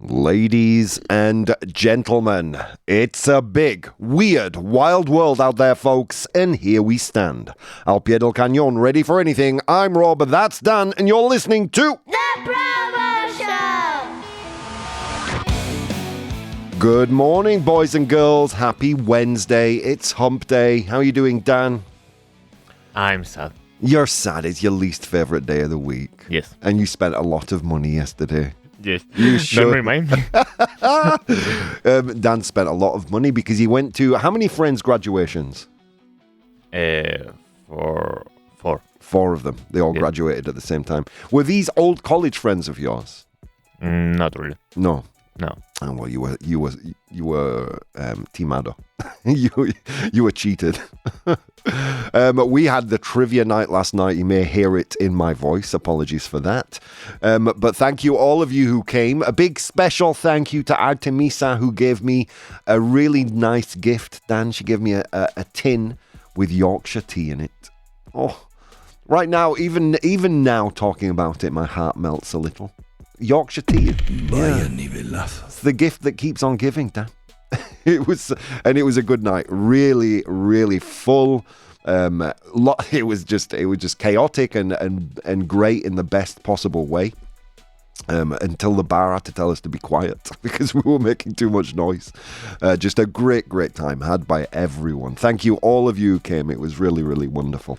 Ladies and gentlemen, it's a big, weird, wild world out there, folks, and here we stand. Al pie del cañón, ready for anything. I'm Rob, that's Dan, and you're listening to The ProBoh Show! Good morning, boys and girls. Happy Wednesday. It's hump day. How are you doing, Dan? I'm sad. You're sad. It's your least favorite day of the week. Yes. And you spent a lot of money yesterday. Yes. You should. Don't remind me. Dan spent a lot of money because he went to how many friends' graduations? Four. Four of them. They all graduated at the same time. Were these old college friends of yours? Not really. No. No. Oh, well, you were timado. you were cheated. We had the trivia night last night. You may hear it in my voice. Apologies for that. But thank you, all of you who came. A big special thank you to Artemisa, who gave me a really nice gift. Dan, she gave me a tin with Yorkshire tea in it. Oh, right now, even now, talking about it, my heart melts a little. Yorkshire tea. Yeah. It's the gift that keeps on giving, Dan. It was a good night. Really, really full. It was just chaotic and great in the best possible way. Until the bar had to tell us to be quiet because we were making too much noise. Just a great time had by everyone. Thank you, all of you who came. It was really, really wonderful.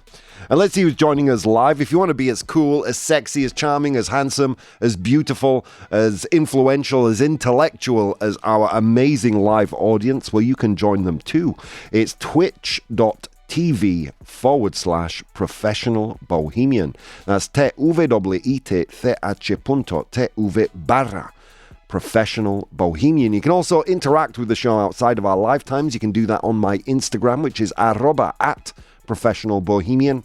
And let's see who's joining us live. If you want to be as cool, as sexy, as charming, as handsome, as beautiful, as influential, as intellectual as our amazing live audience, well, you can join them too. It's twitch.tv/professional bohemian. That's twitch.tv/professional bohemian. You can also interact with the show outside of our lifetimes. You can do that on my Instagram, which is @professionalbohemian.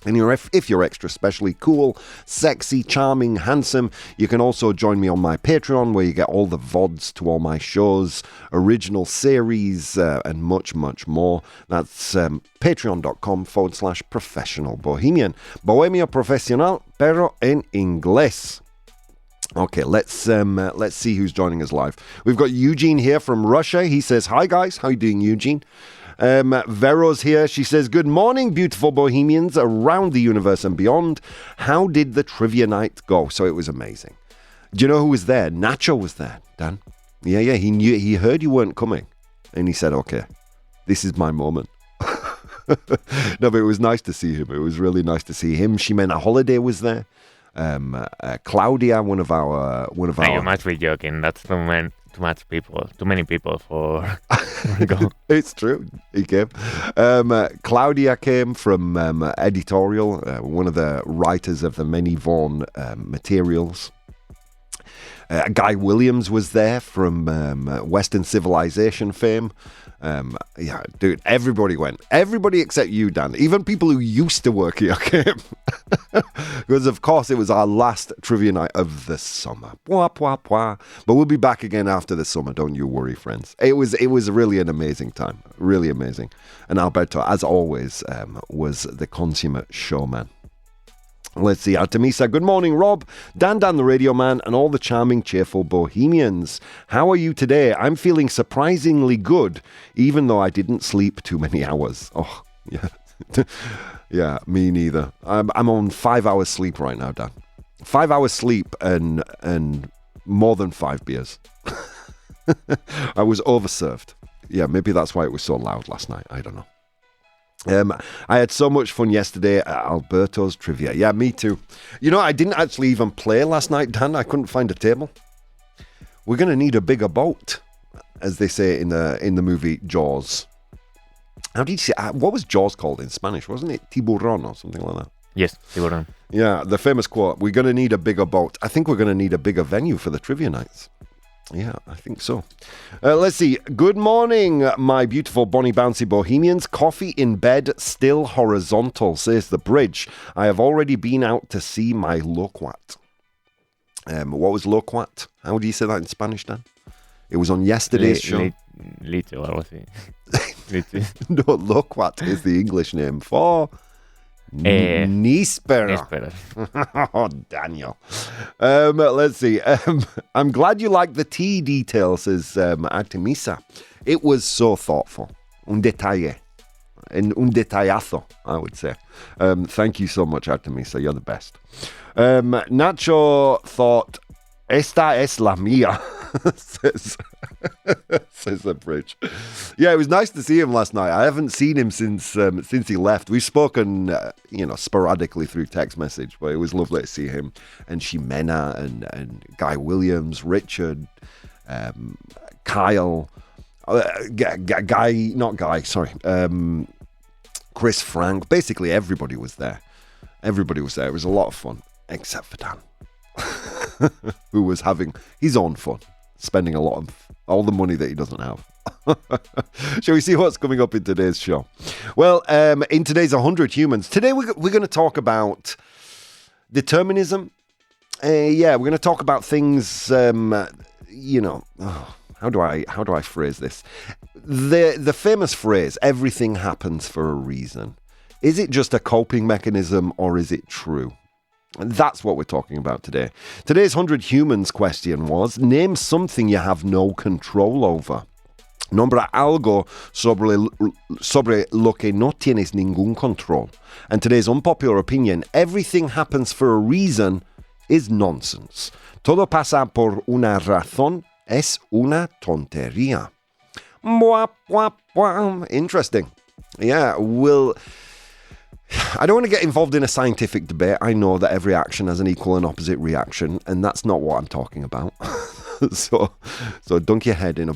And if you're extra specially cool, sexy, charming, handsome, you can also join me on my Patreon, where you get all the VODs to all my shows, original series, and much, much more. That's patreon.com/professional bohemian. Bohemio profesional, pero en inglés. Okay, let's see who's joining us live. We've got Eugene here from Russia. He says, hi guys, how you doing, Eugene? Vero's here. She says, good morning, beautiful bohemians around the universe and beyond. How did the trivia night go? So it was amazing. Do you know who was there? Nacho was there, Dan. Yeah, he heard you weren't coming. And he said, okay, this is my moment. No, but it was nice to see him. It was really nice to see him. Ximena Holiday was there. Claudia, one of our... You must be joking. That's too many people for go. It's true. He came. Claudia came from editorial, one of the writers of the many Vaughan materials. Guy Williams was there from Western Civilization fame. Yeah, dude, everybody went. Everybody except you, Dan. Even people who used to work here came. Because, of course, it was our last trivia night of the summer. Pwah, pwah, pwah. But we'll be back again after the summer. Don't you worry, friends. It was really an amazing time. Really amazing. And Alberto, as always, was the consummate showman. Let's see, Artemisa, good morning, Rob, Dan the Radio Man, and all the charming, cheerful bohemians. How are you today? I'm feeling surprisingly good, even though I didn't sleep too many hours. Oh, yeah. Yeah, me neither. I'm on 5 hours sleep right now, Dan. 5 hours sleep and more than 5 beers. I was overserved. Yeah, maybe that's why it was so loud last night. I don't know. I had so much fun yesterday at Alberto's trivia. Yeah, me too. You know, I didn't actually even play last night, Dan. I couldn't find a table. We're going to need a bigger boat, as they say in the movie Jaws. How did you say? What was Jaws called in Spanish? Wasn't it tiburón or something like that? Yes, tiburón. Yeah, the famous quote, we're going to need a bigger boat. I think we're going to need a bigger venue for the trivia nights. Yeah, I think so. Let's see. Good morning, my beautiful Bonnie Bouncy Bohemians. Coffee in bed, still horizontal, says the bridge. I have already been out to see my loquat. What was loquat? How do you say that in Spanish, Dan? It was on yesterday's show. Little, algo así. No, loquat is the English name for Níspera. Oh, Daniel. Let's see. I'm glad you like the tea detail, says Artemisa. It was so thoughtful. Un detalle. Un detallazo, I would say. Thank you so much, Artemisa. You're the best. Nacho thought, esta es la mía, says the bridge. Yeah, it was nice to see him last night. I haven't seen him since he left. We've spoken, sporadically through text message, but it was lovely to see him and Ximena and Guy Williams, Richard, Kyle, Chris Frank. Basically, everybody was there. It was a lot of fun, except for Dan, who was having his own fun, spending all the money that he doesn't have. Shall we see what's coming up in today's show? Well, in today's 100 Humans, today we're going to talk about determinism. We're going to talk about things, how do I phrase this? The famous phrase, everything happens for a reason. Is it just a coping mechanism or is it true? And that's what we're talking about today. Today's 100 Humans question was, name something you have no control over. Nombra algo sobre lo que no tienes ningún control. And today's unpopular opinion, everything happens for a reason, is nonsense. Todo pasa por una razón, es una tontería. Interesting. Yeah, I don't want to get involved in a scientific debate. I know that every action has an equal and opposite reaction, and that's not what I'm talking about. So dunk your head in a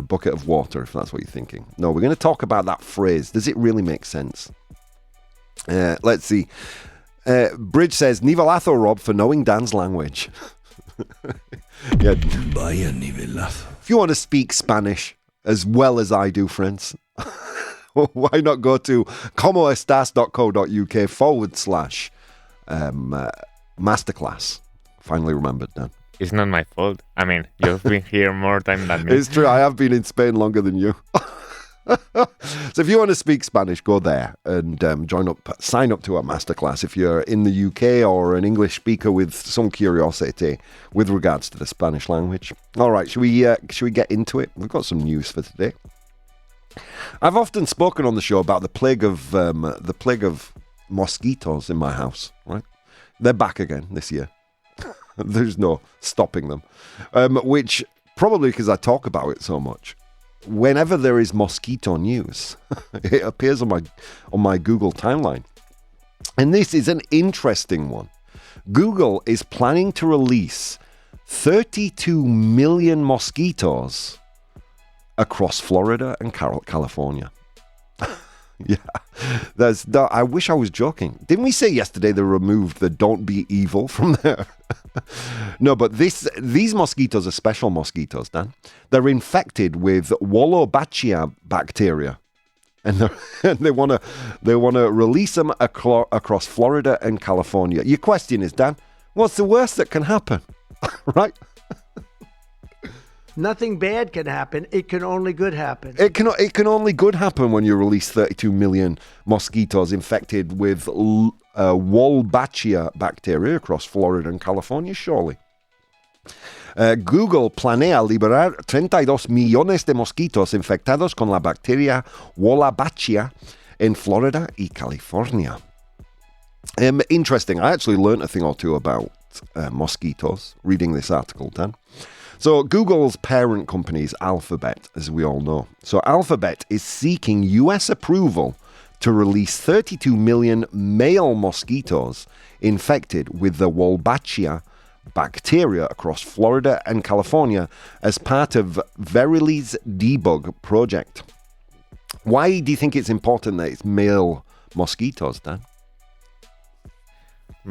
bucket of water if that's what you're thinking. No, we're going to talk about that phrase. Does it really make sense? Let's see. Bridge says, nivelazo, Rob, for knowing Dan's language. Yeah. Vaya nivelazo. If you want to speak Spanish as well as I do, friends, why not go to comoestas.co.uk/masterclass. Finally remembered, Dan. It's not my fault. I mean, you've been here more time than me. It's true. I have been in Spain longer than you. So if you want to speak Spanish, go there and sign up to a masterclass if you're in the UK or an English speaker with some curiosity with regards to the Spanish language. All right, should we get into it? We've got some news for today. I've often spoken on the show about the plague of mosquitoes in my house. Right, they're back again this year. There's no stopping them, which probably because I talk about it so much. Whenever there is mosquito news, it appears on my Google timeline. And this is an interesting one. Google is planning to release 32 million mosquitoes across Florida and California. Yeah, I wish I was joking. Didn't we say yesterday they removed the "don't be evil" from there? No, but these mosquitoes are special mosquitoes, Dan. They're infected with Wolbachia bacteria, and they want to release them across Florida and California. Your question is, Dan, what's the worst that can happen? Right? Nothing bad can happen. It can only good happen. It can only good happen when you release 32 million mosquitoes infected with Wolbachia bacteria across Florida and California, surely. Google planea liberar 32 millones de mosquitos infectados con la bacteria Wolbachia en Florida y California. Interesting. I actually learned a thing or two about mosquitoes reading this article, Dan. So Google's parent company is Alphabet, as we all know. So Alphabet is seeking US approval to release 32 million male mosquitoes infected with the Wolbachia bacteria across Florida and California as part of Verily's debug project. Why do you think it's important that it's male mosquitoes, Dan?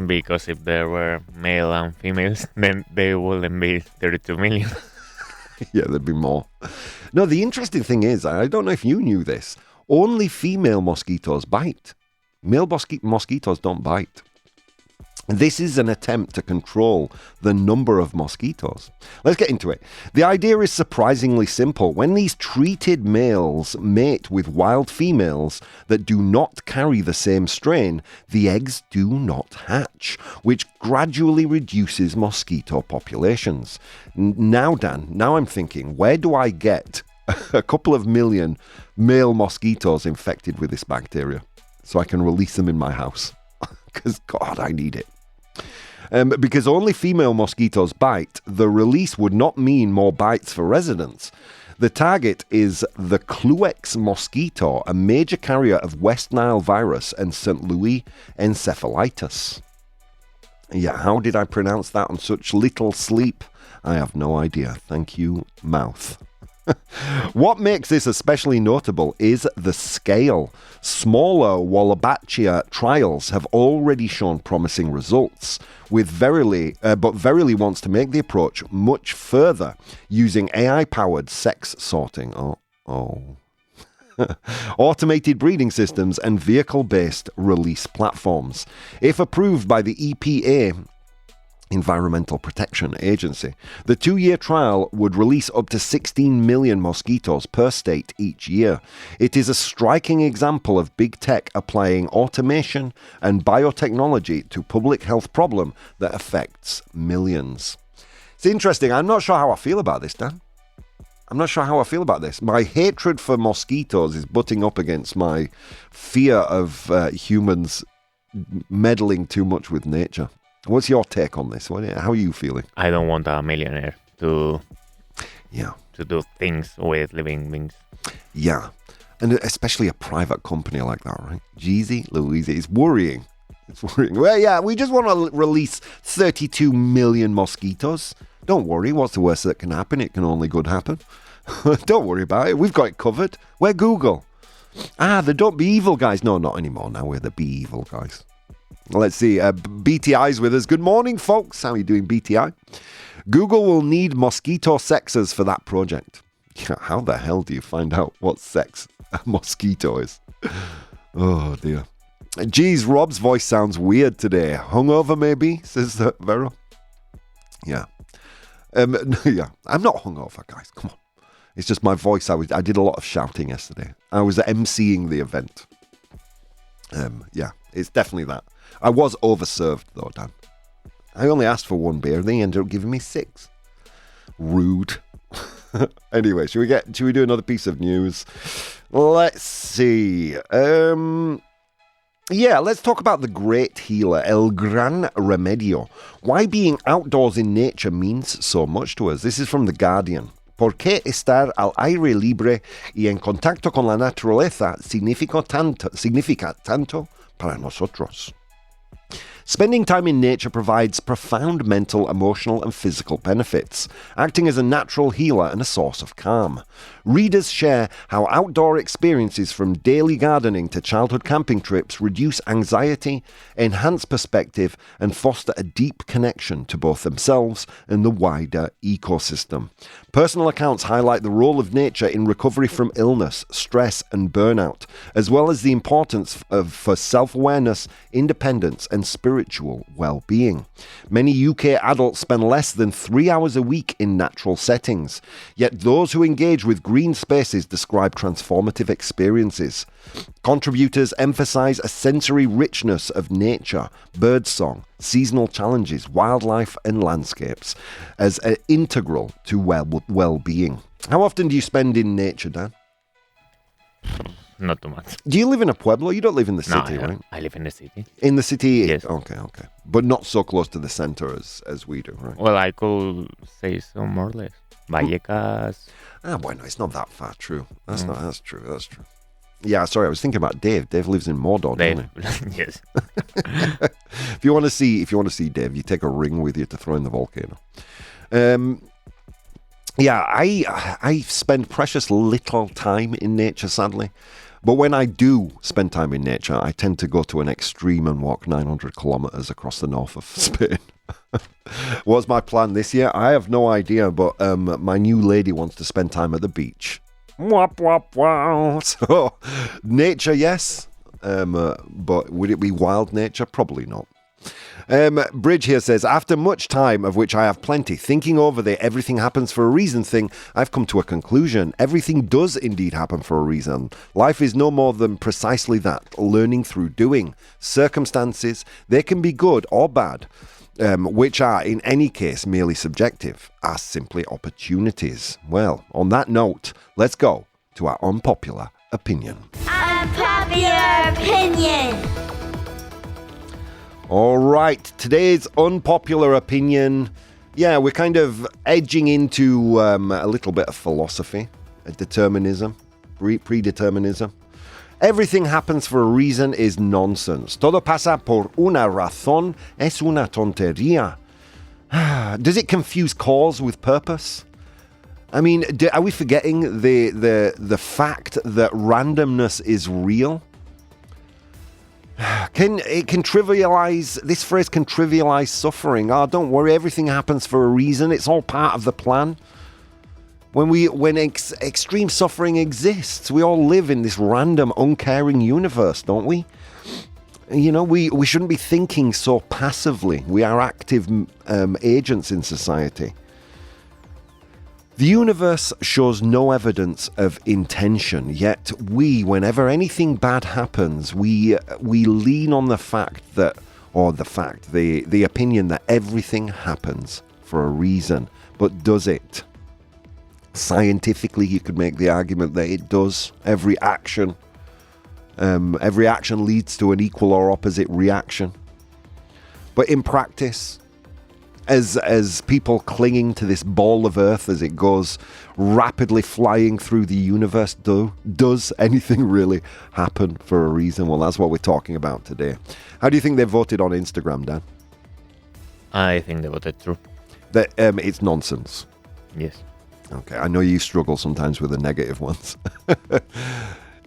Because if there were male and females, then there wouldn't be 32 million. Yeah, there'd be more. No, the interesting thing is, I don't know if you knew this, only female mosquitoes bite. Male mosquitoes don't bite. This is an attempt to control the number of mosquitoes. Let's get into it. The idea is surprisingly simple. When these treated males mate with wild females that do not carry the same strain, the eggs do not hatch, which gradually reduces mosquito populations. Now, Dan, I'm thinking, where do I get a couple of million male mosquitoes infected with this bacteria so I can release them in my house? Because, God, I need it. Because only female mosquitoes bite, the release would not mean more bites for residents. The target is the Cluex mosquito, a major carrier of West Nile virus and St. Louis encephalitis. Yeah, how did I pronounce that on such little sleep? I have no idea. Thank you, mouth. What makes this especially notable is the scale. Smaller Wolbachia trials have already shown promising results, with but Verily wants to make the approach much further using AI-powered sex sorting. Automated breeding systems and vehicle-based release platforms. If approved by the EPA, Environmental Protection Agency, the 2-year trial would release up to 16 million mosquitoes per state each year. It is a striking example of big tech applying automation and biotechnology to public health problem that affects millions. It's interesting. I'm not sure how I feel about this, Dan. I'm not sure how I feel about this. My hatred for mosquitoes is butting up against my fear of humans meddling too much with nature. What's your take on this? How are you feeling? I don't want a millionaire to do things with living beings. Yeah, and especially a private company like that, right? Jeezy Louise, it's worrying. It's worrying. Well, yeah, we just want to release 32 million mosquitoes. Don't worry, what's the worst that can happen? It can only good happen. Don't worry about it. We've got it covered. We're Google. The Don't Be Evil guys. No, not anymore. Now we're the Be Evil guys. Let's see, BTI's with us. Good morning, folks. How are you doing, BTI? Google will need mosquito sexers for that project. Yeah, how the hell do you find out what sex a mosquito is? Oh, dear. Geez, Rob's voice sounds weird today. Hungover, maybe, says Vero. Yeah. Yeah, I'm not hungover, guys. Come on. It's just my voice. I did a lot of shouting yesterday. I was emceeing the event. Yeah, it's definitely that. I was overserved, though, Dan. I only asked for 1 beer, and they ended up giving me 6. Rude. Anyway, should we do another piece of news? Let's see. Let's talk about the great healer, El Gran Remedio. Why being outdoors in nature means so much to us. This is from The Guardian. ¿Por qué estar al aire libre y en contacto con la naturaleza significa tanto para nosotros? Spending time in nature provides profound mental, emotional, and physical benefits, acting as a natural healer and a source of calm. Readers share how outdoor experiences from daily gardening to childhood camping trips reduce anxiety, enhance perspective, and foster a deep connection to both themselves and the wider ecosystem. Personal accounts highlight the role of nature in recovery from illness, stress, and burnout, as well as the importance for self-awareness, independence, and spiritual well-being. Many UK adults spend less than 3 hours a week in natural settings, yet those who engage with green spaces describe transformative experiences. Contributors emphasize a sensory richness of nature, birdsong, seasonal challenges, wildlife, and landscapes as integral to well-being. How often do you spend in nature, Dan? Not too much. Do you live in a pueblo? You don't live in the city, right? I live in the city. In the city? Yes. Okay. But not so close to the center as we do, right? Well, I could say so more or less. Vallecas. Bueno, it's not that far. True. That's true. Yeah, sorry, I was thinking about Dave. Dave lives in Mordor, doesn't he? Yes. If you want to see Dave, you take a ring with you to throw in the volcano. I spend precious little time in nature, sadly. But when I do spend time in nature, I tend to go to an extreme and walk 900 kilometers across the north of Spain. What's my plan this year? I have no idea, but my new lady wants to spend time at the beach. Wop, wop, wow. So, nature, yes. But would it be wild nature? Probably not. Bridge here says, after much time, of which I have plenty, thinking over the everything happens for a reason thing, I've come to a conclusion. Everything does indeed happen for a reason. Life is no more than precisely that, learning through doing. Circumstances, they can be good or bad, which are, in any case, merely subjective, are simply opportunities. Well, on that note, let's go to our unpopular opinion. Unpopular opinion. All right, today's unpopular opinion. Yeah, we're kind of edging into a little bit of philosophy, determinism, predeterminism. Everything happens for a reason is nonsense. Todo pasa por una razón es una tontería. Does it confuse cause with purpose? I mean, are we forgetting the fact that randomness is real? This phrase can trivialize suffering. Oh, don't worry, everything happens for a reason. It's all part of the plan. When extreme suffering exists, we all live in this random, uncaring universe, don't we? You know, we shouldn't be thinking so passively. We are active agents in society. The universe shows no evidence of intention, yet whenever anything bad happens, we lean on the opinion that everything happens for a reason. But does it? Scientifically, you could make the argument that it does. Every action leads to an equal or opposite reaction. But in practice, as people clinging to this ball of earth as it goes rapidly flying through the universe, does anything really happen for a reason? Well, that's what we're talking about today. How do you think they voted on Instagram, Dan? I think they voted true. That it's nonsense. Yes. Okay, I know you struggle sometimes with the negative ones.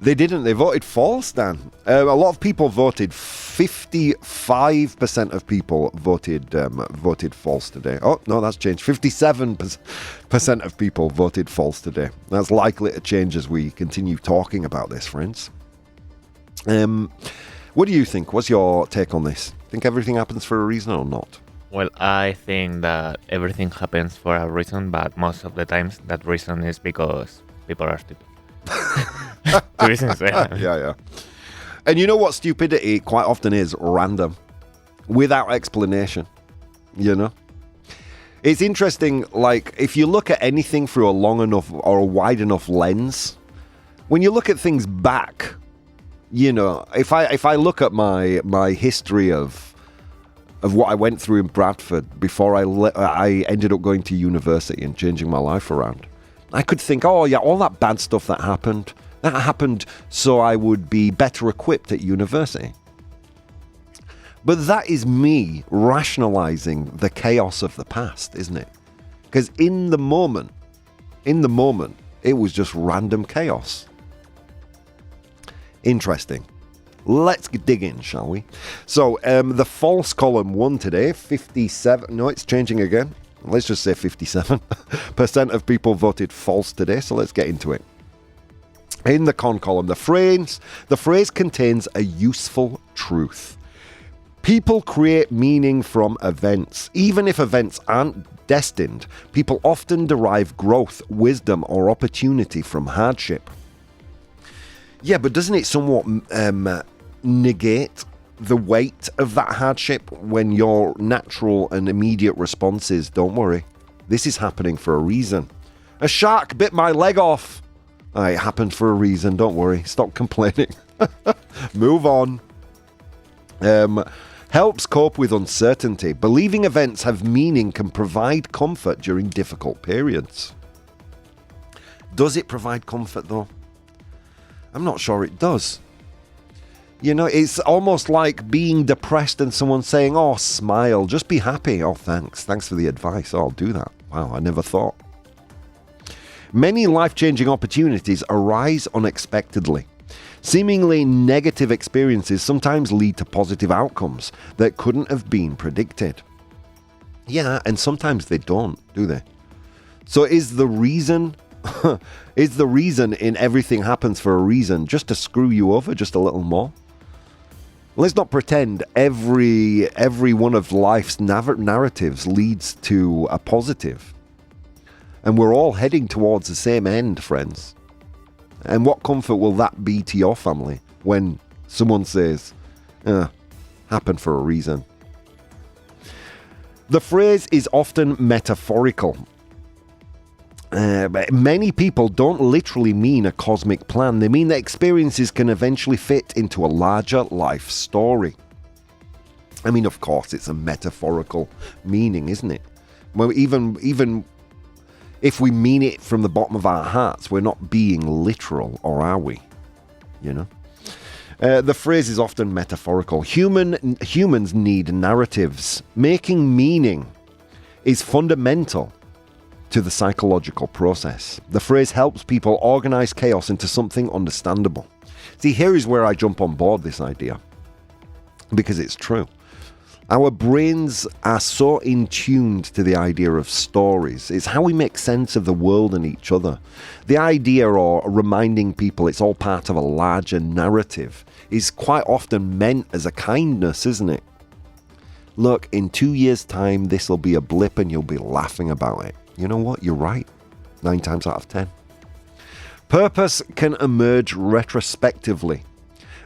They didn't. They voted false, Dan. A lot of people voted. 55% of people voted false today. Oh, no, that's changed. 57% of people voted false today. That's likely to change as we continue talking about this, friends. What do you think? What's your take on this? Think everything happens for a reason or not? Well, I think that everything happens for a reason, but most of the times that reason is because people are stupid. Reasons, yeah. And you know what stupidity quite often is? Random. Without explanation. You know? It's interesting, like, if you look at anything through a long enough or a wide enough lens, when you look at things back, you know, if I look at my history of what I went through in Bradford before I ended up going to university and changing my life around, I could think, oh yeah, all that bad stuff that happened so I would be better equipped at university. But that is me rationalizing the chaos of the past, isn't it? Because in the moment, it was just random chaos. Interesting. Let's dig in, shall we? So, the false column won today, 57. No, it's changing again. Let's just say 57% of people voted false today, so let's get into it. In the con column, the phrase contains a useful truth. People create meaning from events. Even if events aren't destined, people often derive growth, wisdom, or opportunity from hardship. Yeah, but doesn't it somewhat negate the weight of that hardship when your natural and immediate response is, don't worry, this is happening for a reason. A shark bit my leg off. It happened for a reason, don't worry. Stop complaining. Move on. Helps cope with uncertainty. Believing events have meaning can provide comfort during difficult periods. Does it provide comfort though? I'm not sure it does. You know, it's almost like being depressed and someone saying, oh, smile, just be happy. Oh, thanks. Thanks for the advice. Oh, I'll do that. Wow, I never thought. Many life-changing opportunities arise unexpectedly. Seemingly negative experiences sometimes lead to positive outcomes that couldn't have been predicted. Yeah, and sometimes they don't, do they? So is the reason in everything happens for a reason just to screw you over just a little more? Let's not pretend every one of life's narratives leads to a positive. And we're all heading towards the same end, friends. And what comfort will that be to your family when someone says, happened for a reason? The phrase is often metaphorical. But many people don't literally mean a cosmic plan. They mean that experiences can eventually fit into a larger life story. I mean, of course, it's a metaphorical meaning, isn't it? Well, even if we mean it from the bottom of our hearts, we're not being literal, or are we? You know? The phrase is often metaphorical. Humans need narratives. Making meaning is fundamental to the psychological process. The phrase helps people organize chaos into something understandable. See, here is where I jump on board this idea, because it's true. Our brains are so in tuned to the idea of stories. It's how we make sense of the world and each other. The idea, or reminding people it's all part of a larger narrative, is quite often meant as a kindness, isn't it? Look, in 2 years' time, this will be a blip and you'll be laughing about it. You know what? You're right. 9 times out of 10. Purpose can emerge retrospectively.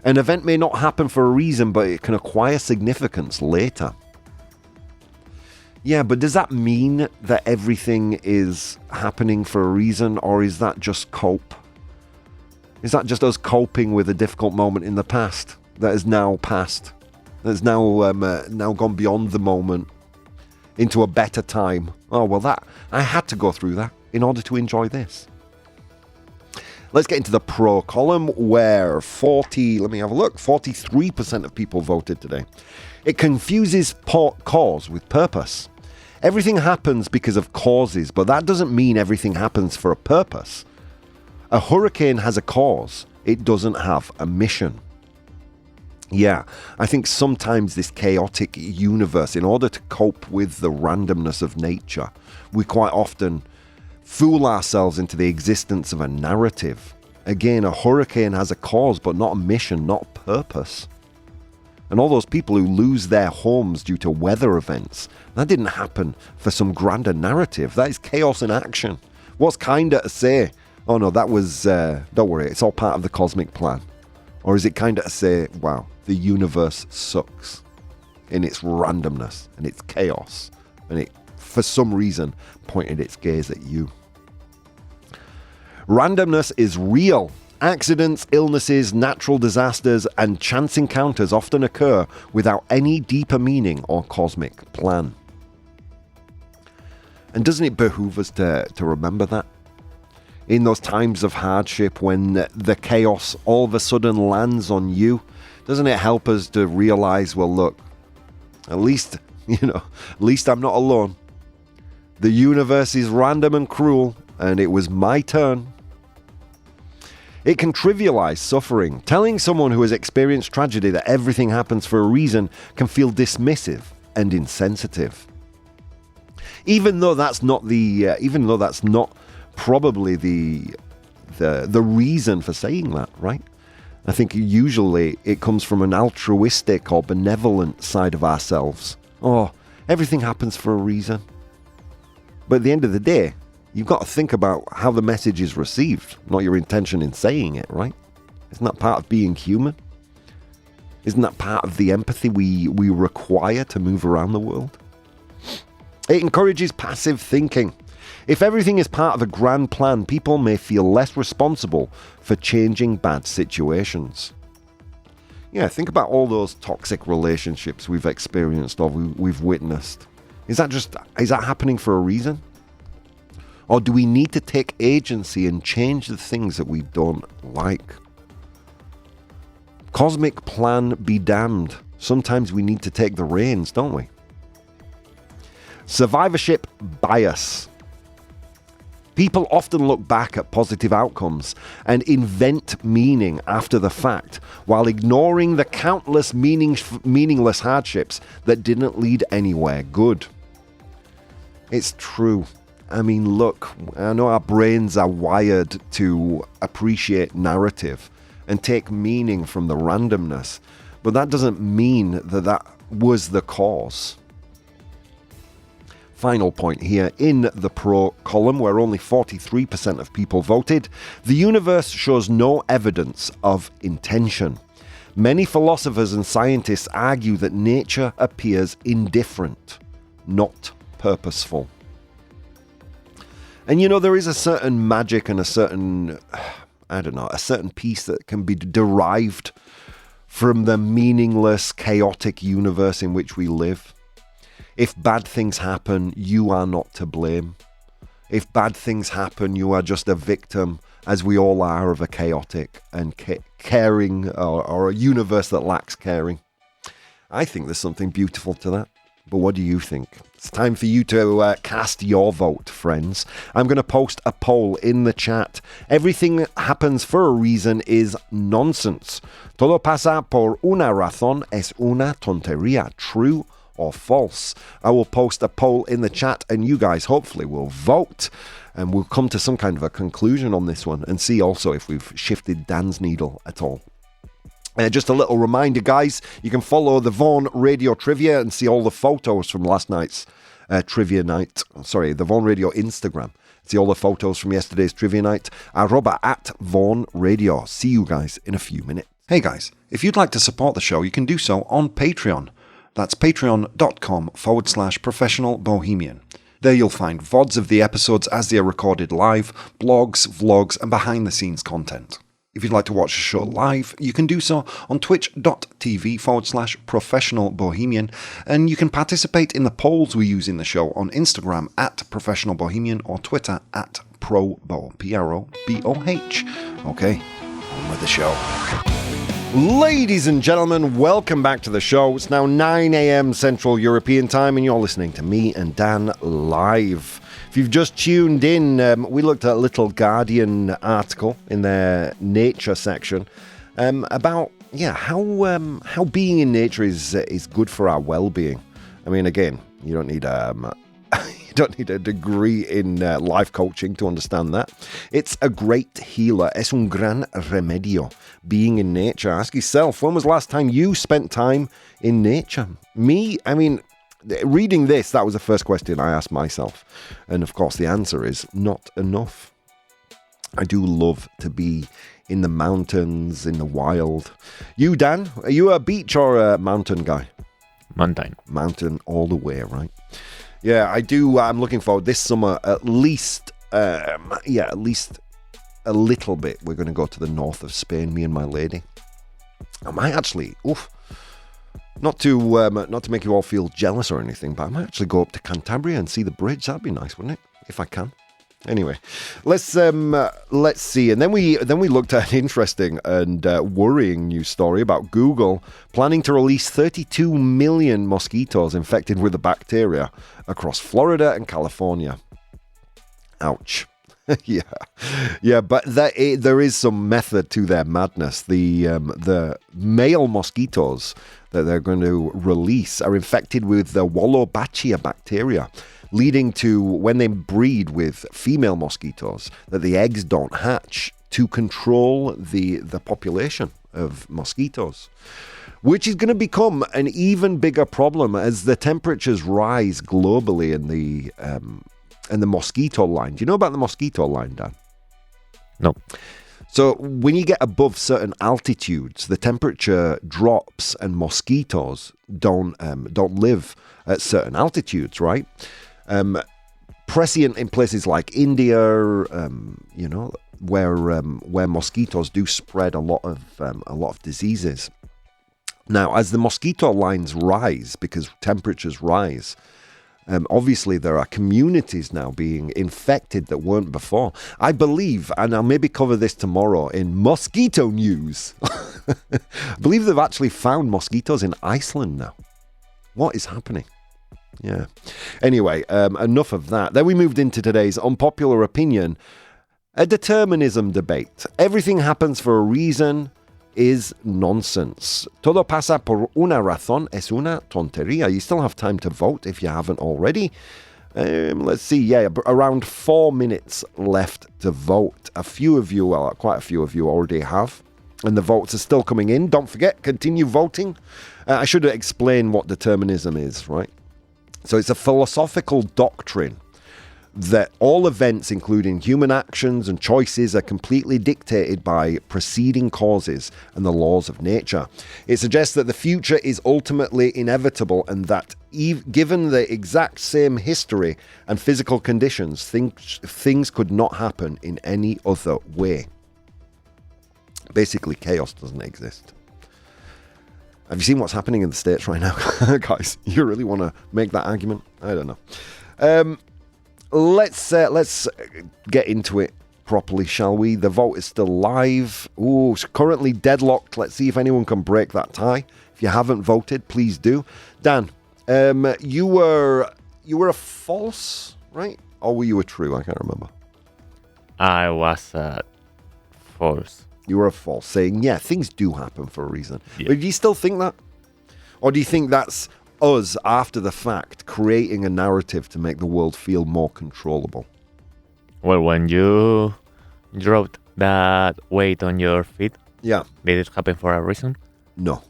An event may not happen for a reason, but it can acquire significance later. Yeah, but does that mean that everything is happening for a reason, or is that just cope? Is that just us coping with a difficult moment in the past that is now past? That's now gone beyond the moment into a better time. Oh, well, I had to go through that in order to enjoy this. Let's get into the pro column, where 43% of people voted today. It confuses cause with purpose. Everything happens because of causes, but that doesn't mean everything happens for a purpose. A hurricane has a cause. It doesn't have a mission. Yeah, I think sometimes this chaotic universe, in order to cope with the randomness of nature, we quite often fool ourselves into the existence of a narrative. Again, a hurricane has a cause, but not a mission, not purpose. And all those people who lose their homes due to weather events, that didn't happen for some grander narrative. That is chaos in action. What's kinder to say, oh no, that was, don't worry, it's all part of the cosmic plan? Or is it kinder to say, wow, the universe sucks in its randomness and its chaos, and it, for some reason, pointed its gaze at you? Randomness is real. Accidents, illnesses, natural disasters, and chance encounters often occur without any deeper meaning or cosmic plan. And doesn't it behoove us to remember that? In those times of hardship, when the chaos all of a sudden lands on you, doesn't it help us to realize, well, look, at least I'm not alone. The universe is random and cruel, and it was my turn. It can trivialize suffering. Telling someone who has experienced tragedy that everything happens for a reason can feel dismissive and insensitive. Even though that's not probably the reason for saying that, right? I think usually it comes from an altruistic or benevolent side of ourselves. Oh, everything happens for a reason. But at the end of the day, you've got to think about how the message is received, not your intention in saying it, right? Isn't that part of being human? Isn't that part of the empathy we require to move around the world? It encourages passive thinking. If everything is part of a grand plan, people may feel less responsible for changing bad situations. Yeah, think about all those toxic relationships we've experienced or we've witnessed. Is that happening for a reason? Or do we need to take agency and change the things that we don't like? Cosmic plan be damned. Sometimes we need to take the reins, don't we? Survivorship bias. People often look back at positive outcomes and invent meaning after the fact, while ignoring the countless meaningless hardships that didn't lead anywhere good. It's true. I mean, look, I know our brains are wired to appreciate narrative and take meaning from the randomness, but that doesn't mean that was the cause. Final point here in the pro column, where only 43% of people voted. The universe shows no evidence of intention. Many philosophers and scientists argue that nature appears indifferent, not purposeful. And there is a certain magic and a certain, a certain peace that can be derived from the meaningless, chaotic universe in which we live. If bad things happen, you are not to blame. If bad things happen, you are just a victim, as we all are, of a chaotic and caring or a universe that lacks caring. I think there's something beautiful to that. But what do you think? It's time for you to cast your vote, friends. I'm going to post a poll in the chat. Everything that happens for a reason is nonsense. Todo pasa por una razón es una tontería. True or false? I will post a poll in the chat and you guys hopefully will vote. And we'll come to some kind of a conclusion on this one and see also if we've shifted Dan's needle at all. Just a little reminder, guys, you can follow the Vaughan Radio Trivia and see all the photos from last night's trivia night. Sorry, the Vaughan Radio Instagram. See all the photos from yesterday's trivia night. @ Vaughan Radio. See you guys in a few minutes. Hey guys, if you'd like to support the show, you can do so on Patreon. That's patreon.com/professional bohemian. There you'll find VODs of the episodes as they are recorded live, blogs, vlogs, and behind-the-scenes content. If you'd like to watch the show live, you can do so on twitch.tv/professional bohemian, and you can participate in the polls we use in the show on Instagram @professional bohemian or Twitter @ProBoh, ProBoh. Okay, on with the show. Ladies and gentlemen, welcome back to the show. It's now 9 a.m. Central European Time, and you're listening to me and Dan live. If you've just tuned in, we looked at a little Guardian article in their nature section about how being in nature is good for our well-being. I mean, again, you don't need a degree in life coaching to understand that. It's a great healer. Es un gran remedio. Being in nature. Ask yourself, when was the last time you spent time in nature? Me? I mean, reading this, that was the first question I asked myself. And of course, the answer is not enough. I do love to be in the mountains, in the wild. You, Dan, are you a beach or a mountain guy? Mountain. Mountain all the way, right? Yeah, I do. I'm looking forward this summer at least a little bit. We're going to go to the north of Spain, me and my lady. I might actually, not to make you all feel jealous or anything, but I might actually go up to Cantabria and see the bridge. That'd be nice, wouldn't it? If I can. Anyway, let's see. And then we looked at an interesting and worrying news story about Google planning to release 32 million mosquitoes infected with the bacteria across Florida and California. Ouch. Yeah, but there is some method to their madness. The male mosquitoes that they're going to release are infected with the Wolbachia bacteria, leading to, when they breed with female mosquitoes, that the eggs don't hatch to control the population of mosquitoes, which is going to become an even bigger problem as the temperatures rise globally in the mosquito line. Do you know about the mosquito line, Dan? No. So when you get above certain altitudes, the temperature drops and mosquitoes don't live at certain altitudes, right? Prescient in places like India, where mosquitoes do spread a lot of diseases. Now, as the mosquito lines rise, because temperatures rise, obviously there are communities now being infected that weren't before. I believe, and I'll maybe cover this tomorrow in mosquito news, I believe they've actually found mosquitoes in Iceland now. What is happening? Yeah. Anyway, enough of that. Then we moved into today's unpopular opinion, a determinism debate. Everything happens for a reason is nonsense. Todo pasa por una razón es una tontería. You still have time to vote if you haven't already. Let's see, around 4 minutes left to vote. Quite a few of you already have. And the votes are still coming in. Don't forget, continue voting. I should explain what determinism is, right? So it's a philosophical doctrine that all events, including human actions and choices, are completely dictated by preceding causes and the laws of nature. It suggests that the future is ultimately inevitable and that given the exact same history and physical conditions, things could not happen in any other way. Basically, chaos doesn't exist. Have you seen what's happening in the States right now? Guys, you really want to make that argument? I don't know. Let's get into it properly, shall we? The vote is still live. Ooh, it's currently deadlocked. Let's see if anyone can break that tie. If you haven't voted, please do. Dan, you were a false, right? Or were you a true? I can't remember. I was false. You were a false, saying, yeah, things do happen for a reason. Yeah. But do you still think that? Or do you think that's us, after the fact, creating a narrative to make the world feel more controllable? Well, when you dropped that weight on your feet, Yeah. did it happen for a reason? No.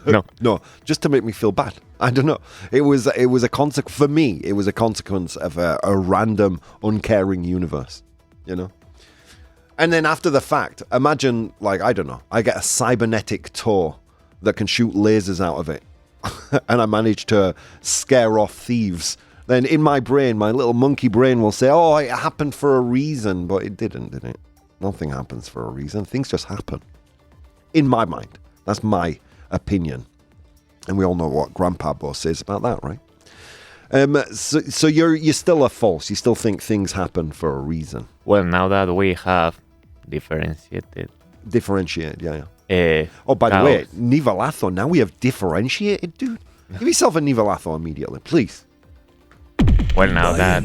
No. No, just to make me feel bad. I don't know. It was a consequence for me. It was a consequence of a random, uncaring universe. You know. And then after the fact, imagine, like, I don't know, I get a cybernetic toe that can shoot lasers out of it, and I manage to scare off thieves. Then in my brain, my little monkey brain will say, oh, it happened for a reason, but it didn't, did it? Nothing happens for a reason. Things just happen. In my mind. That's my opinion. And we all know what Grandpa Bo says about that, right? So you're still a false. You still think things happen for a reason. Well, now that we have differentiated. Differentiated, yeah. Oh, by the way, Nivelazo, now we have differentiated, dude. Give yourself a Nivelazo immediately, please. Well, now that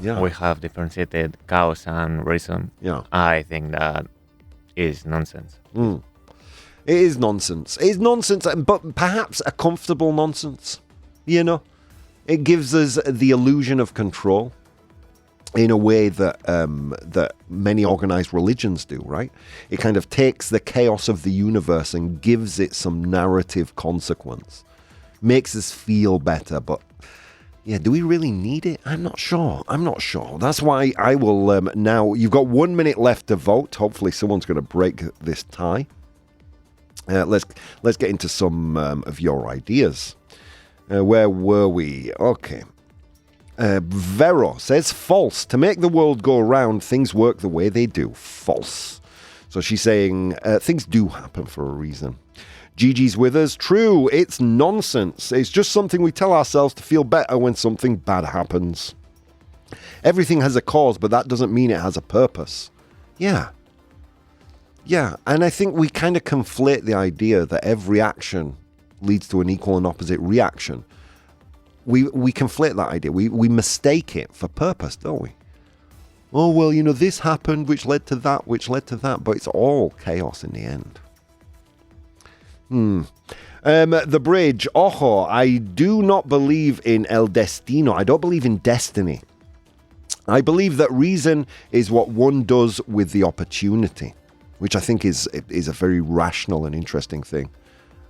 Yeah. we have differentiated chaos and reason, Yeah. I think that is nonsense. It is nonsense. It is nonsense, but perhaps a comfortable nonsense, you know? It gives us the illusion of control in a way that that many organized religions do, right? It kind of takes the chaos of the universe and gives it some narrative consequence. Makes us feel better, but yeah, do we really need it? I'm not sure. That's why I will now, you've got 1 minute left to vote. Hopefully someone's going to break this tie. Let's get into some of your ideas. Where were we? Okay. Vero says false. To make the world go round, things work the way they do. False. So she's saying things do happen for a reason. Gigi's with us. True, it's nonsense. It's just something we tell ourselves to feel better when something bad happens. Everything has a cause, but that doesn't mean it has a purpose. Yeah. Yeah, and I think we kind of conflate the idea that every action leads to an equal and opposite reaction. We conflate that idea. We mistake it for purpose, don't we? Oh, well, you know, this happened, which led to that, but it's all chaos in the end. The bridge. Ojo, I do not believe in el destino. I don't believe in destiny. I believe that reason is what one does with the opportunity, which I think is a very rational and interesting thing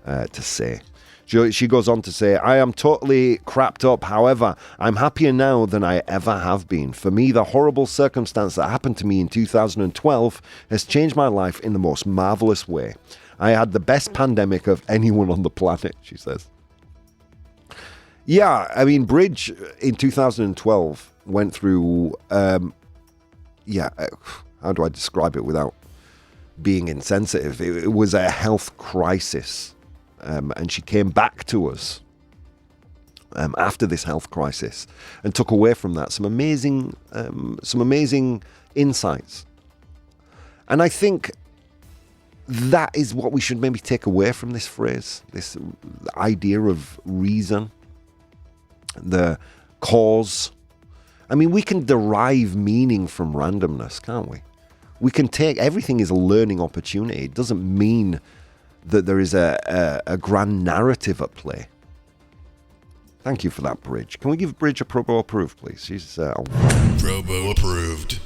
to say. She goes on to say, I am totally crapped up. However, I'm happier now than I ever have been. For me, the horrible circumstance that happened to me in 2012 has changed my life in the most marvelous way. I had the best pandemic of anyone on the planet, she says. Yeah, I mean, Bridge in 2012 went through, how do I describe it without being insensitive? It was a health crisis. And she came back to us after this health crisis and took away from that some amazing insights. And I think that is what we should maybe take away from this phrase, this idea of reason, the cause. I mean, we can derive meaning from randomness, can't we? We can take, everything is a learning opportunity. It doesn't mean that there is a grand narrative at play. Thank you for that, Bridge. Can we give Bridge a ProBoh approved, please? She's ProBoh approved.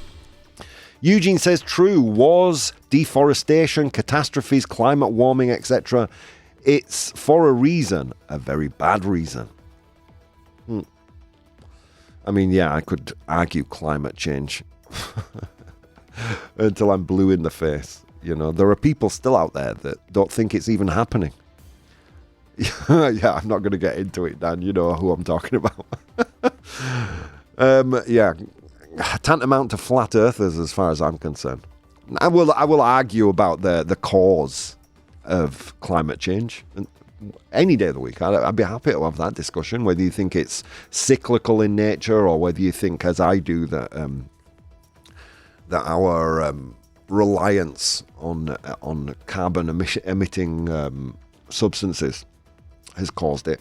Eugene says, true, wars, deforestation, catastrophes, climate warming, etc. It's for a reason, a very bad reason. I mean, yeah, I could argue climate change until I'm blue in the face. You know, there are people still out there that don't think it's even happening. Yeah, I'm not going to get into it, Dan. You know who I'm talking about. Yeah, tantamount to flat earthers as far as I'm concerned. I will argue about the cause of climate change any day of the week. I'd be happy to have that discussion, whether you think it's cyclical in nature or whether you think, as I do, that our reliance on carbon emitting substances has caused it.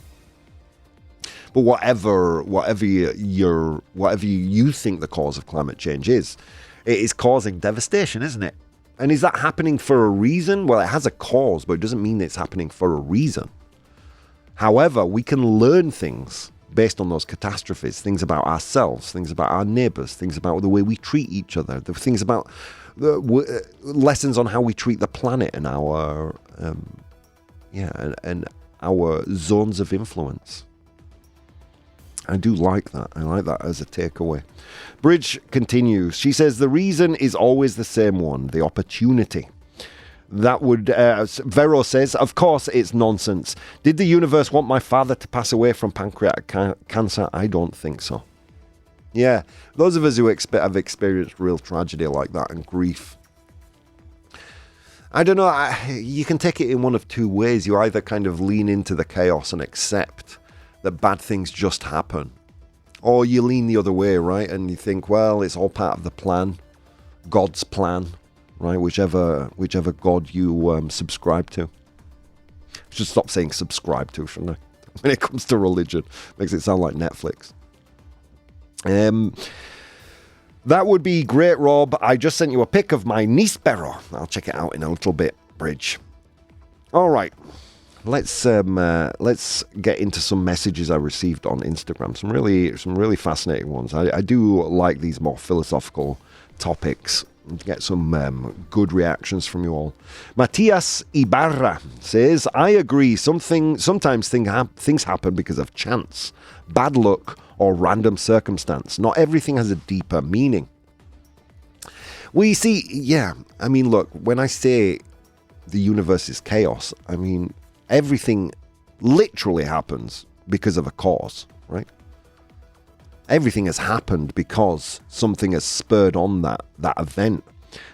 But whatever you think the cause of climate change is, it is causing devastation, isn't it? And is that happening for a reason? Well, it has a cause, but it doesn't mean it's happening for a reason. However, we can learn things based on those catastrophes, things about ourselves, things about our neighbours, things about the way we treat each other, the things about lessons on how we treat the planet and our and our zones of influence. I do like that. I like that as a takeaway. Bridge continues. She says, the reason is always the same one, the opportunity. That would, Vero says, of course it's nonsense. Did the universe want my father to pass away from pancreatic cancer? I don't think so. Yeah, those of us who have experienced real tragedy like that and grief, I don't know, you can take it in one of two ways. You either kind of lean into the chaos and accept that bad things just happen, or you lean the other way, right? And you think, well, it's all part of the plan, God's plan, right? Whichever God you subscribe to. I should stop saying subscribe to, shouldn't I? When it comes to religion, makes it sound like Netflix. That would be great, Rob. I just sent you a pic of my níspero. I'll check it out in a little bit, Bridge. All right. Let's get into some messages I received on Instagram. Some really fascinating ones. I do like these more philosophical topics. Get some good reactions from you all. Matias Ibarra says, I agree. Sometimes things happen because of chance, bad luck, or random circumstance. Not everything has a deeper meaning. We see, yeah, I mean, look, when I say the universe is chaos, I mean, everything literally happens because of a cause, right? Everything has happened because something has spurred on that event.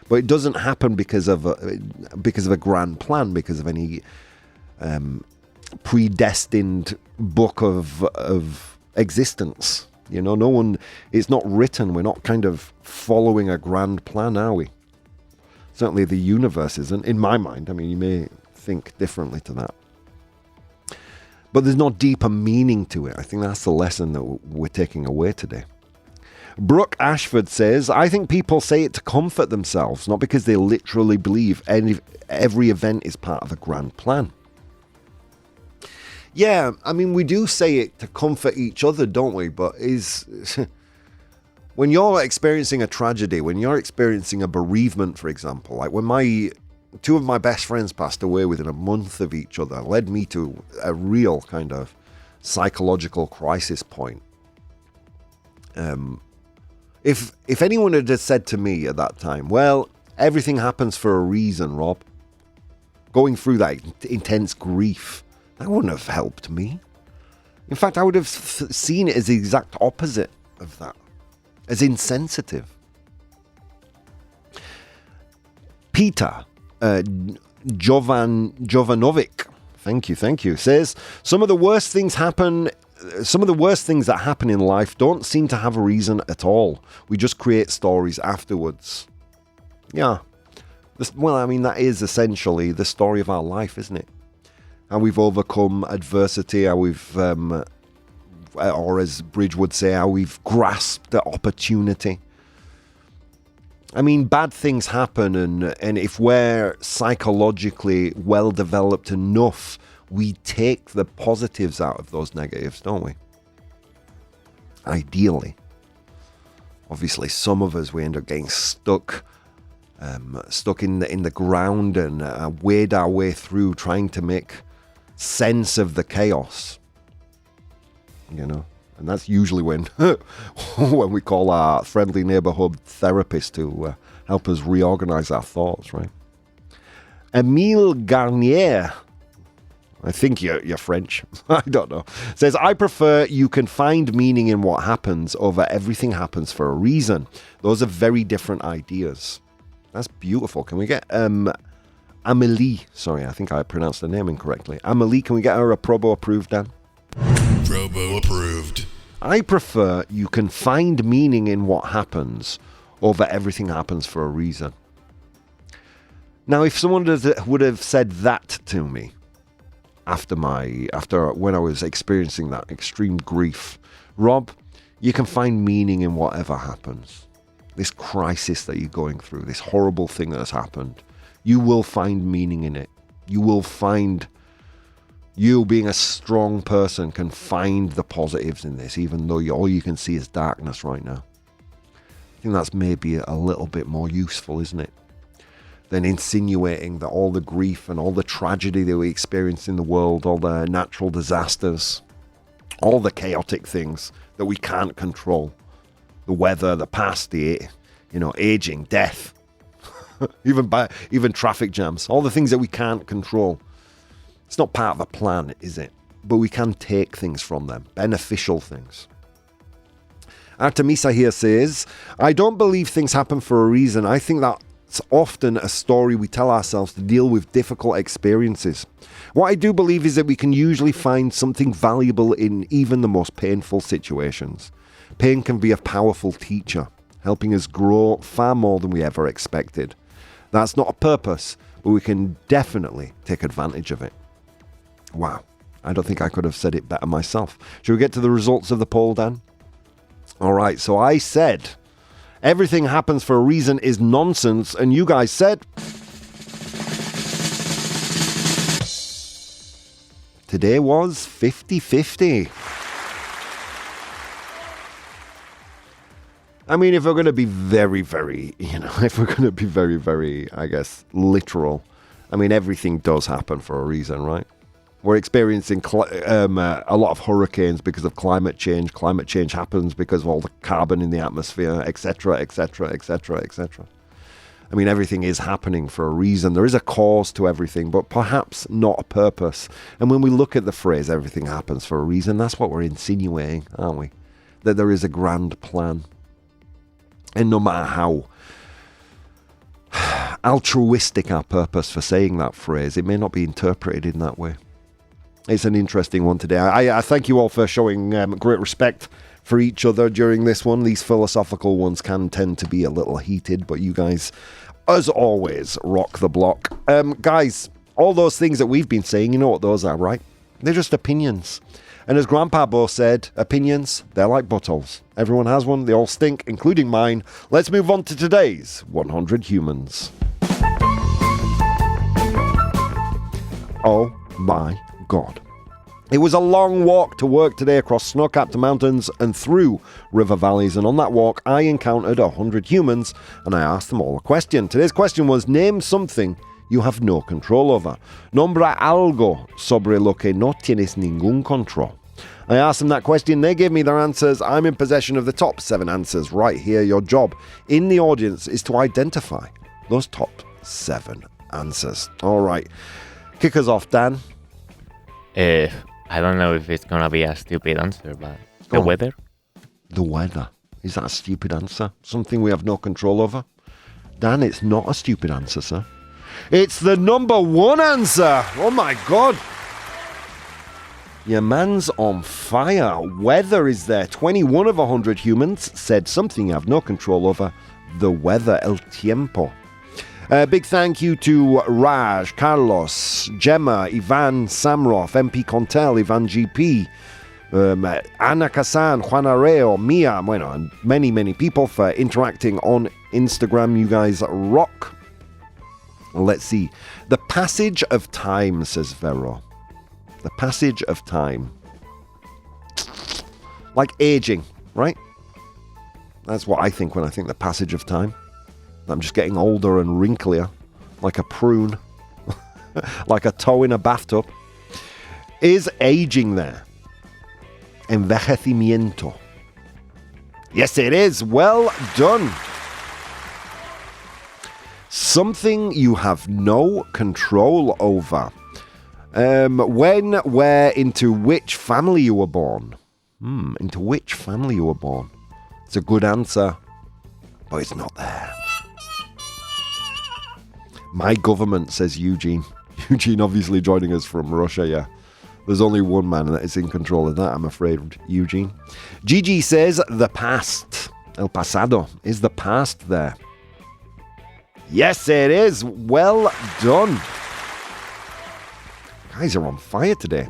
But it doesn't happen because of a grand plan, because of any predestined book of existence. You know, no one, it's not written. We're not kind of following a grand plan, are we? Certainly the universe isn't, in my mind. I mean, you may think differently to that. But there's no deeper meaning to it. I think that's the lesson that we're taking away today. Brooke Ashford says, I think people say it to comfort themselves, not because they literally believe every event is part of a grand plan. Yeah, I mean, we do say it to comfort each other, don't we? But when you're experiencing a tragedy, when you're experiencing a bereavement, for example, like when two of my best friends passed away within a month of each other, led me to a real kind of psychological crisis point. If anyone had just said to me at that time, well, everything happens for a reason, Rob, going through that intense grief, that wouldn't have helped me. In fact, I would have seen it as the exact opposite of that, as insensitive. Peter Jovanovic, thank you, says, some of the worst things that happen in life don't seem to have a reason at all. We just create stories afterwards. Yeah. Well, I mean, that is essentially the story of our life, isn't it? How we've overcome adversity, how we've, or as Bridge would say, how we've grasped the opportunity. I mean, bad things happen, and if we're psychologically well developed enough, we take the positives out of those negatives, don't we? Ideally. Obviously, some of us, we end up getting stuck stuck in the ground and wade our way through trying to make sense of the chaos. You know, and that's usually when when we call our friendly neighborhood therapist to help us reorganize our thoughts, right? Emile Garnier, I think you're French, I don't know, says, I prefer you can find meaning in what happens over everything happens for a reason. Those are very different ideas. That's beautiful. Can we get Amelie? Sorry, I think I pronounced the name incorrectly. Amelie, can we get her a ProBoh approved, Dan? ProBoh approved. I prefer you can find meaning in what happens over everything happens for a reason. Now, if someone would have said that to me after when I was experiencing that extreme grief, Rob, you can find meaning in whatever happens. This crisis that you're going through, this horrible thing that has happened, you will find meaning in it. You being a strong person can find the positives in this, even though all you can see is darkness right now. I think that's maybe a little bit more useful, isn't it? Than insinuating that all the grief and all the tragedy that we experience in the world, all the natural disasters, all the chaotic things that we can't control, the weather, the past, the aging, death, even traffic jams, all the things that we can't control. It's not part of the plan, is it? But we can take things from them, beneficial things. Artemisa here says, I don't believe things happen for a reason. I think that's often a story we tell ourselves to deal with difficult experiences. What I do believe is that we can usually find something valuable in even the most painful situations. Pain can be a powerful teacher, helping us grow far more than we ever expected. That's not a purpose, but we can definitely take advantage of it. Wow, I don't think I could have said it better myself. Should we get to the results of the poll, Dan? All right, so I said, everything happens for a reason is nonsense, and you guys said... Today was 50-50. I mean, if we're going to be very, very, I guess, literal, I mean, everything does happen for a reason, right? We're experiencing a lot of hurricanes because of climate change. Climate change happens because of all the carbon in the atmosphere, etc., etc., etc., etc. I mean, everything is happening for a reason. There is a cause to everything, but perhaps not a purpose. And when we look at the phrase, everything happens for a reason, that's what we're insinuating, aren't we? That there is a grand plan. And no matter how altruistic our purpose for saying that phrase, it may not be interpreted in that way. It's an interesting one today. I thank you all for showing great respect for each other during this one. These philosophical ones can tend to be a little heated, but you guys, as always, rock the block. Guys, all those things that we've been saying, you know what those are, right? They're just opinions. And as Grandpa Bo said, opinions, they're like buttholes. Everyone has one, they all stink, including mine. Let's move on to today's 100 Humans. Oh my God. It was a long walk to work today across snow-capped mountains and through river valleys, and on that walk I encountered 100 humans and I asked them all a question. Today's question was, name something you have no control over. Nombra algo sobre lo que no tienes ningún control. I asked them that question, they gave me their answers. I'm in possession of the top 7 answers right here. Your job in the audience is to identify those top 7 answers. All right, kick us off, Dan. I don't know if it's gonna be a stupid answer, but the weather? The weather. Is that a stupid answer? Something we have no control over? Dan, it's not a stupid answer, sir. It's the number 1 answer! Oh my God! Your man's on fire. Weather is there. 21 of 100 humans said something you have no control over. The weather, el tiempo. Big thank you to Raj, Carlos, Gemma, Ivan Samroff, MP Contel, Ivan GP, Ana Casan, Juan Arreo, Mia, bueno, and many, many people for interacting on Instagram. You guys rock. Let's see. The passage of time, says Vero. The passage of time. Like aging, right? That's what I think when I think the passage of time. I'm just getting older and wrinklier, like a prune, like a toe in a bathtub. Is aging there? Envejecimiento. Yes, it is. Well done. Something you have no control over. When, where, into which family you were born. Into which family you were born. It's a good answer, but it's not there. My government, says Eugene. Eugene obviously joining us from Russia, yeah. There's only one man that is in control of that, I'm afraid, Eugene. Gigi says the past. El pasado. Is the past there? Yes, it is. Well done. Guys are on fire today.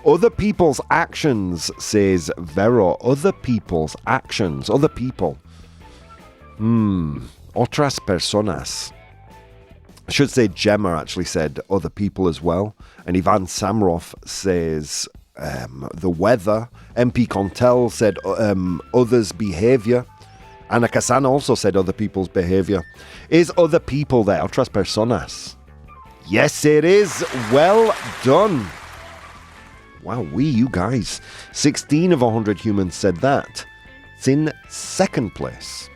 Other people's actions, says Vero. Other people's actions. Other people. Otras personas. I should say Gemma actually said other people as well. And Ivan Samrov says the weather. MP Contel said others' behavior. Anna Casana also said other people's behavior. Is other people there? Otras personas. Yes, it is. Well done. Wow, you guys. 16 of 100 humans said that. It's in second place.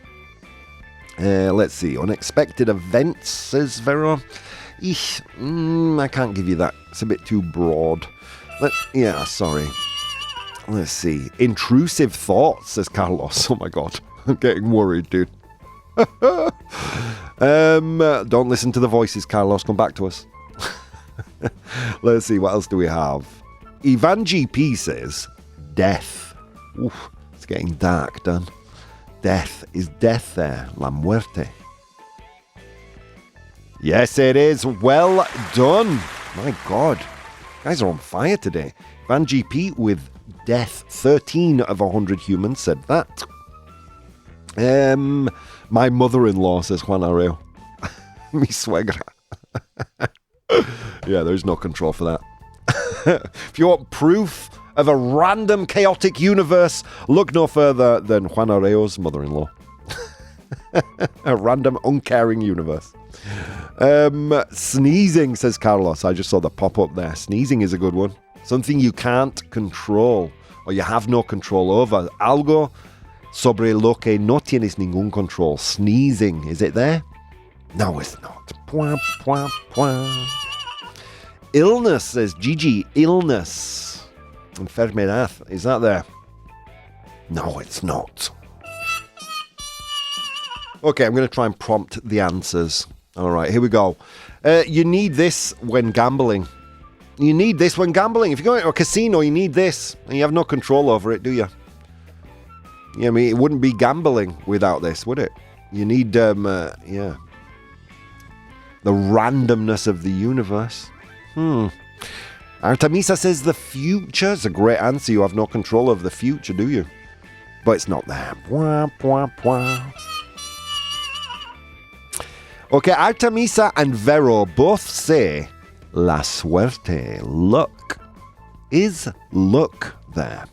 Let's see. Unexpected events, says Vero. I can't give you that. It's a bit too broad. Sorry. Let's see. Intrusive thoughts, says Carlos. Oh my God. I'm getting worried, dude. Don't listen to the voices, Carlos. Come back to us. Let's see. What else do we have? Ivan GP says death. Oof, it's getting dark, Dan. Death. Is death there? La muerte. Yes, it is. Well done. My God. Guys are on fire today. Ivan GP with death. 13 of 100 humans said that. My mother-in-law, says Juan Arreo. Mi suegra. Yeah, there's no control for that. If you want proof of a random chaotic universe, look no further than Juan Areo's mother-in-law. A random uncaring universe. Sneezing, says Carlos. I just saw the pop-up there. Sneezing is a good one. Something you can't control or you have no control over. Algo sobre lo que no tienes ningún control. Sneezing. Is it there? No, it's not. Pwah, pwah, pwah. Illness, says Gigi. Illness. Enfermedad. Is that there? No, it's not. Okay, I'm going to try and prompt the answers. All right, here we go. You need this when gambling. You need this when gambling. If you're going to a casino, you need this. And you have no control over it, do you? Yeah, I mean, it wouldn't be gambling without this, would it? You need, the randomness of the universe. Artemisa says the future is a great answer. You have no control over the future, do you? But it's not there. Pwah, pwah, pwah. Okay, Artemisa and Vero both say la suerte, luck. Is luck there?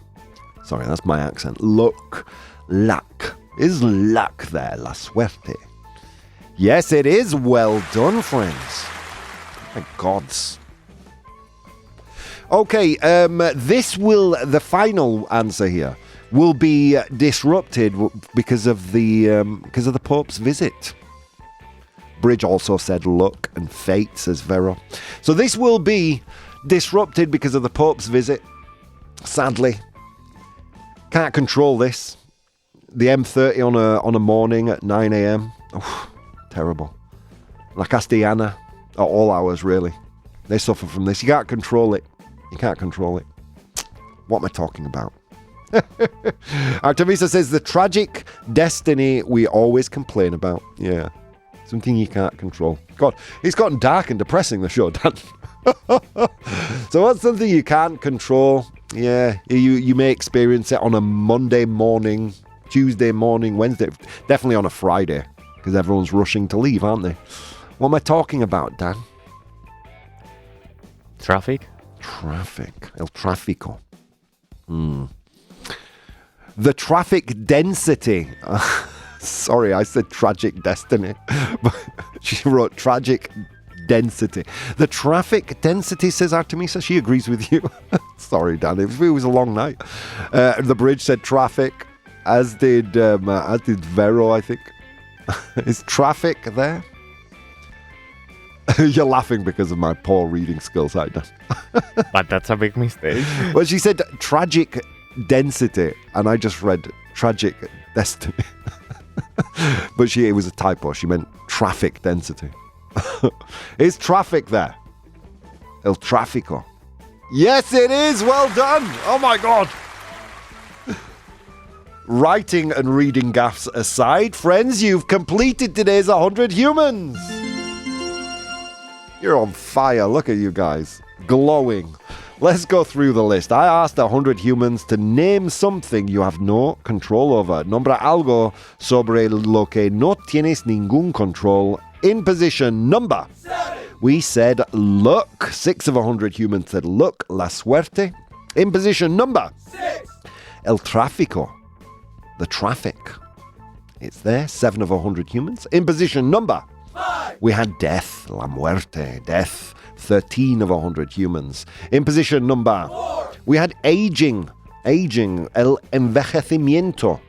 Sorry, that's my accent. Luck. Is luck there? La suerte. Yes, it is. Well done, friends. My gods. Okay, the final answer here will be disrupted because of the Pope's visit. Bridge also said luck, and fate, says Vero. So this will be disrupted because of the Pope's visit. Sadly. Can't control this. The M30 on a morning at 9 a.m. Oh, terrible. La Castellana at all hours, really. They suffer from this. You can't control it. You can't control it. What am I talking about? Artemisa says the tragic destiny we always complain about. Yeah. Something you can't control. God, it's gotten dark and depressing, the show, Dan. So what's something you can't control? Yeah, you may experience it on a Monday morning, Tuesday morning, Wednesday. Definitely on a Friday, because everyone's rushing to leave, aren't they? What am I talking about, Dan? Traffic? Traffic. El tráfico. The traffic density, Sorry, I said tragic destiny. But she wrote tragic density. The traffic density, says Artemisa. She agrees with you. Sorry, Dan. It was a long night. The bridge said traffic, as did Vero, I think. Is traffic there? You're laughing because of my poor reading skills, I know. But that's a big mistake. Well, she said tragic density, and I just read tragic destiny. But it was a typo. She meant traffic density. Is traffic there? El tráfico. Yes, it is. Well done. Oh, my God. Writing and reading gaffes aside, friends, you've completed today's 100 humans. You're on fire. Look at you guys. Glowing. Let's go through the list. I asked 100 humans to name something you have no control over. Nombra algo sobre lo que no tienes ningún control. In position number 7. We said luck. 6 of 100 humans said luck, la suerte. In position number 6. El tráfico. The traffic. It's there. 7 of 100 humans. In position number 5. We had death, la muerte, death. 13 of 100 humans. In position number 4. We had aging, el envejecimiento.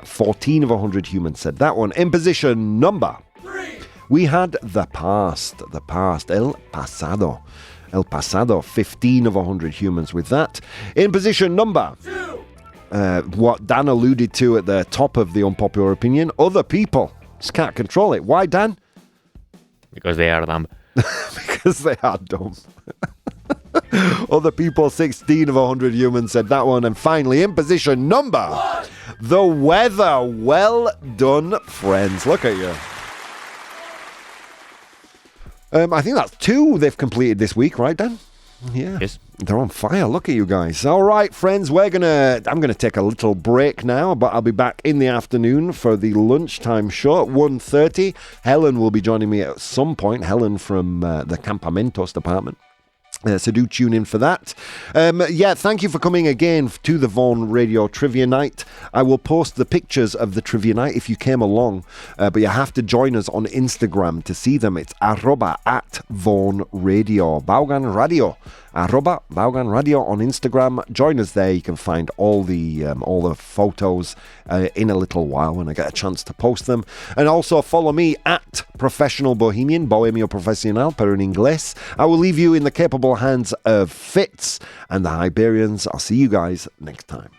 14 of 100 humans said that one. In position number 3. We had the past, el pasado. 15 of 100 humans with that. In position number 2. What Dan alluded to at the top of the unpopular opinion, other people. Just can't control it. Why, Dan? Because they are dumb. Because they are dumb. Other people, 16 of 100 humans said that one. And finally, in position number 1. The weather. Well done, friends. Look at you. I think that's 2 they've completed this week, right, Dan? Yeah. Yes. They're on fire. Look at you guys. All right, friends, I'm gonna take a little break now, but I'll be back in the afternoon for the lunchtime show at 1:30. Helen will be joining me at some point. Helen from the Campamentos department. So do tune in for that. Thank you for coming again to the Vaughan Radio Trivia Night. I will post the pictures of the Trivia Night if you came along, but you have to join us on Instagram to see them. It's @Vaughan Radio. Vaughan Radio. Vaughan Radio on Instagram. Join us there. You can find all the photos in a little while when I get a chance to post them. And also follow me at Professional Bohemian, Bohemio Profesional, pero en inglés. I will leave you in the capable hands of Fitz and the Iberians. I'll see you guys next time.